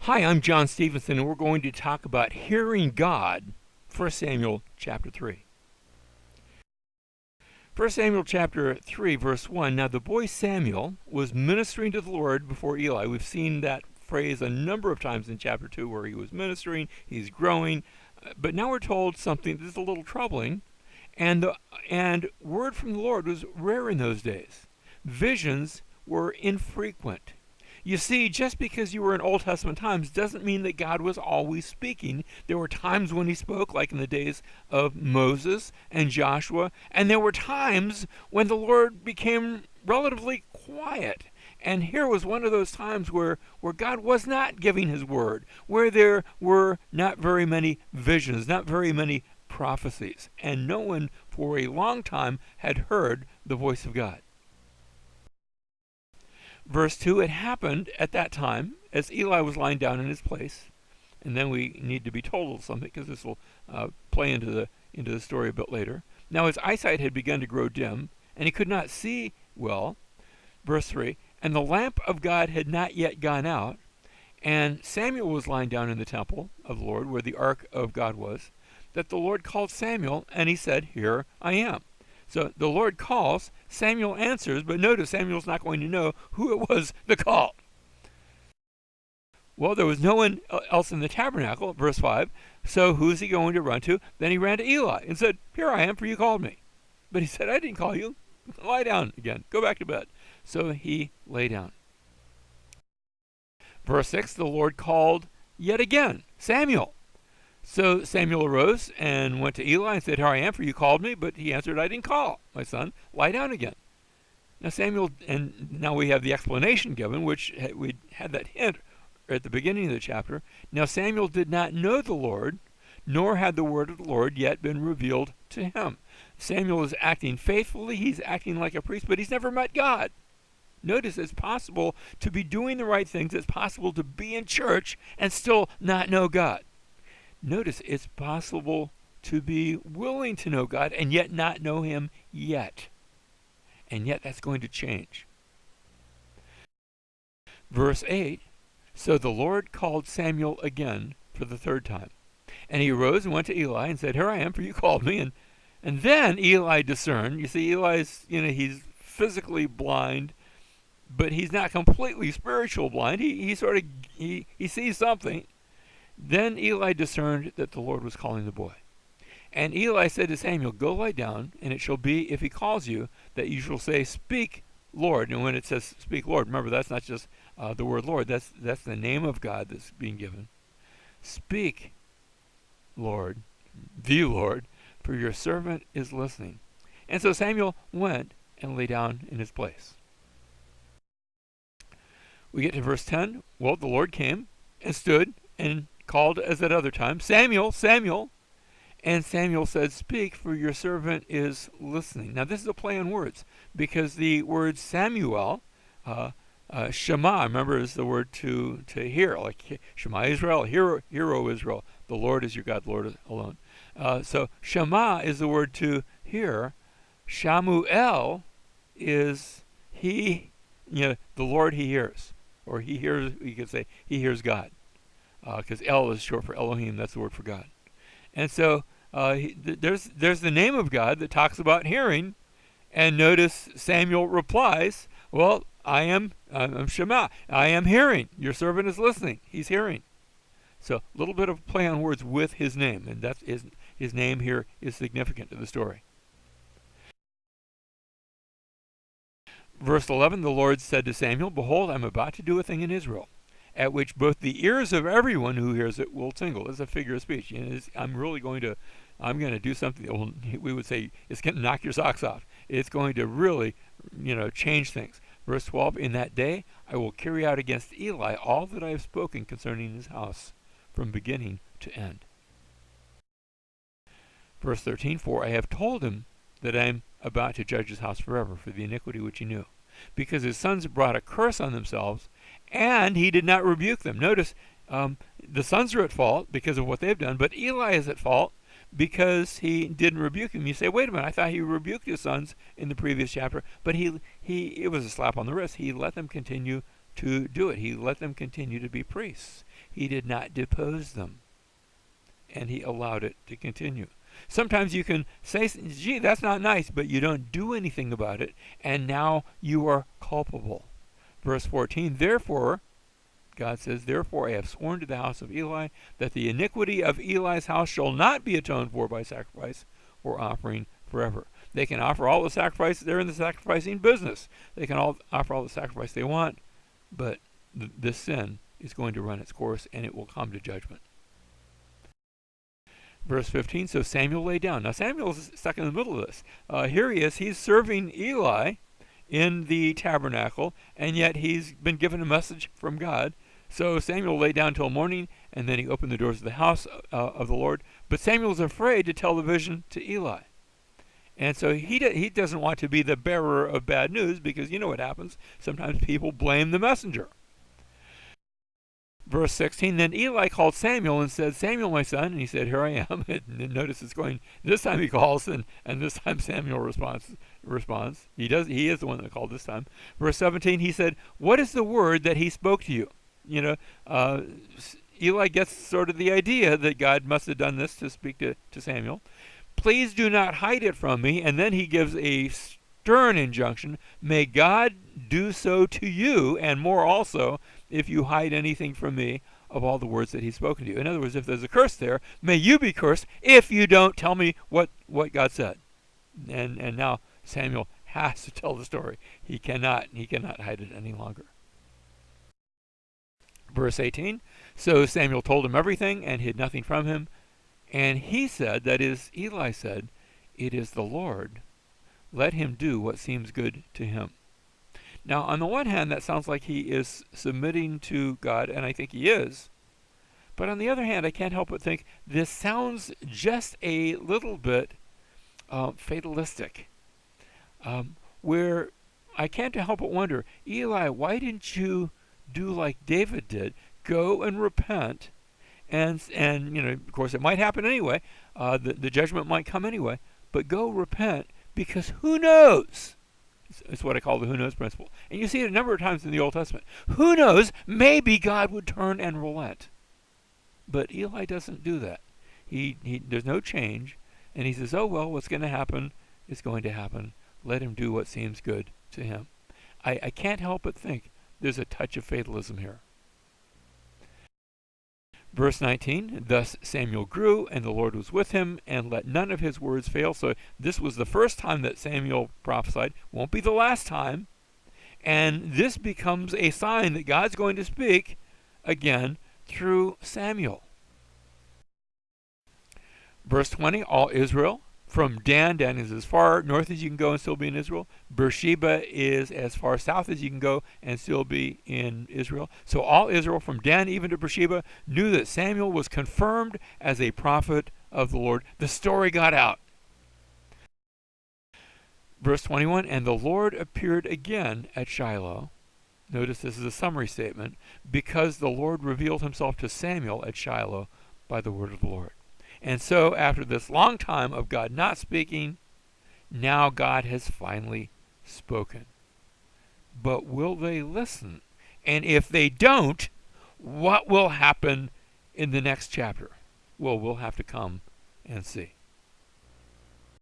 Hi, I'm John Stevenson, and we're going to talk about hearing God, 1 Samuel chapter 3. 1 Samuel chapter 3, verse 1. Now the boy Samuel was ministering to the Lord before Eli. We've seen that phrase a number of times in chapter 2 where he was ministering, he's growing. But now we're told something that's a little troubling. And word from the Lord was rare in those days. Visions were infrequent. You see, just because you were in Old Testament times doesn't mean that God was always speaking. There were times when he spoke, like in the days of Moses and Joshua, and there were times when the Lord became relatively quiet. And here was one of those times where God was not giving his word, where there were not very many visions, not very many prophecies, and no one for a long time had heard the voice of God. Verse 2, it happened at that time, as Eli was lying down in his place, and then we need to be told something, because this will play into the story a bit later. Now his eyesight had begun to grow dim, and he could not see well. Verse 3, and the lamp of God had not yet gone out, and Samuel was lying down in the temple of the Lord, where the ark of God was, that the Lord called Samuel, and he said, Here I am. So the Lord calls, Samuel answers, but notice Samuel's not going to know who it was that called. Well, there was no one else in the tabernacle, verse 5, so who is he going to run to? Then he ran to Eli and said, Here I am, for you called me. But he said, I didn't call you. Lie down again. Go back to bed. So he lay down. Verse 6, the Lord called yet again, Samuel. So Samuel arose and went to Eli and said, Here I am, for you called me. But he answered, I didn't call, my son. Lie down again. Now Samuel, and now we have the explanation given, which we had that hint at the beginning of the chapter. Now Samuel did not know the Lord, nor had the word of the Lord yet been revealed to him. Samuel is acting faithfully. He's acting like a priest, but he's never met God. Notice it's possible to be doing the right things. It's possible to be in church and still not know God. Notice it's possible to be willing to know God and yet not know him yet. And yet that's going to change. Verse 8, so the Lord called Samuel again for the third time. And he arose and went to Eli and said, Here I am, for you called me. And then Eli discerned. You see, Eli's, he's physically blind, but he's not completely spiritual blind. He sees something. Then Eli discerned that the Lord was calling the boy. And Eli said to Samuel, Go lie down, and it shall be, if he calls you, that you shall say, Speak, Lord. And when it says, Speak, Lord, remember, that's not just the word Lord. That's the name of God that's being given. Speak, Lord, the Lord, for your servant is listening. And so Samuel went and lay down in his place. We get to verse 10. Well, the Lord came and stood and called as at other times, Samuel, Samuel. And Samuel said, Speak, for your servant is listening. Now this is a play on words, because the word Samuel, Shema, remember, is the word to hear, like Shema Israel, hear O Israel, the Lord is your God, Lord alone. So Shema is the word to hear. Shamuel is he, the Lord he hears. Or he hears, you could say, he hears God. Because El is short for Elohim, that's the word for God. And so there's the name of God that talks about hearing, and notice Samuel replies, Well, I'm Shema, I am hearing. Your servant is listening. He's hearing. So a little bit of play on words with his name, and that's his name here is significant to the story. Verse 11, the Lord said to Samuel, Behold, I'm about to do a thing in Israel, at which both the ears of everyone who hears it will tingle. It's a figure of speech. I'm going to do something that will, we would say, it's going to knock your socks off. It's going to really, change things. Verse 12, in that day I will carry out against Eli all that I have spoken concerning his house, from beginning to end. Verse 13, for I have told him that I am about to judge his house forever for the iniquity which he knew, because his sons brought a curse on themselves, and he did not rebuke them. Notice, the sons are at fault because of what they've done, but Eli is at fault because he didn't rebuke him. You say, wait a minute, I thought he rebuked his sons in the previous chapter, but it was a slap on the wrist. He let them continue to do it. He let them continue to be priests. He did not depose them, and he allowed it to continue. Sometimes you can say, gee, that's not nice, but you don't do anything about it, and now you are culpable. Verse 14, therefore, God says, therefore I have sworn to the house of Eli that the iniquity of Eli's house shall not be atoned for by sacrifice or offering forever. They can offer all the sacrifice. They're in the sacrificing business. They can offer all the sacrifice they want, but this sin is going to run its course, and it will come to judgment. Verse 15, so Samuel lay down. Now Samuel's stuck in the middle of this. Here he is. He's serving Eli in the tabernacle, and yet he's been given a message from God. So Samuel lay down till morning, and then he opened the doors of the house of the Lord. But Samuel's afraid to tell the vision to Eli. And so he doesn't want to be the bearer of bad news, because you know what happens. Sometimes people blame the messenger. Verse 16, then Eli called Samuel and said, Samuel, my son. And he said, here I am. And notice it's going, this time he calls, and this time Samuel responds. He is the one that called this time. Verse 17, he said, what is the word that he spoke to you? Eli gets sort of the idea that God must have done this to speak to Samuel. Please do not hide it from me. And then he gives a stern injunction. May God do so to you, and more also, if you hide anything from me of all the words that he's spoken to you. In other words, if there's a curse there, may you be cursed if you don't tell me what God said. And now Samuel has to tell the story. He cannot hide it any longer. Verse 18, so Samuel told him everything and hid nothing from him. And he said, that is, Eli said, it is the Lord. Let him do what seems good to him. Now, on the one hand, that sounds like he is submitting to God, and I think he is. But on the other hand, I can't help but think this sounds just a little bit fatalistic, where I can't help but wonder, Eli, why didn't you do like David did? Go and repent, and of course, it might happen anyway. The judgment might come anyway, but go repent, because who knows? It's what I call the who knows principle. And you see it a number of times in the Old Testament. Who knows? Maybe God would turn and relent. But Eli doesn't do that. There's no change. And he says, oh, well, what's going to happen is going to happen. Let him do what seems good to him. I can't help but think there's a touch of fatalism here. Verse 19, thus Samuel grew, and the Lord was with him, and let none of his words fail. So this was the first time that Samuel prophesied. Won't be the last time. And this becomes a sign that God's going to speak again through Samuel. Verse 20, all Israel, from Dan is as far north as you can go and still be in Israel. Beersheba is as far south as you can go and still be in Israel. So all Israel, from Dan even to Beersheba, knew that Samuel was confirmed as a prophet of the Lord. The story got out. Verse 21, and the Lord appeared again at Shiloh. Notice this is a summary statement. Because the Lord revealed himself to Samuel at Shiloh by the word of the Lord. And so, after this long time of God not speaking, now God has finally spoken. But will they listen? And if they don't, what will happen in the next chapter? Well, we'll have to come and see.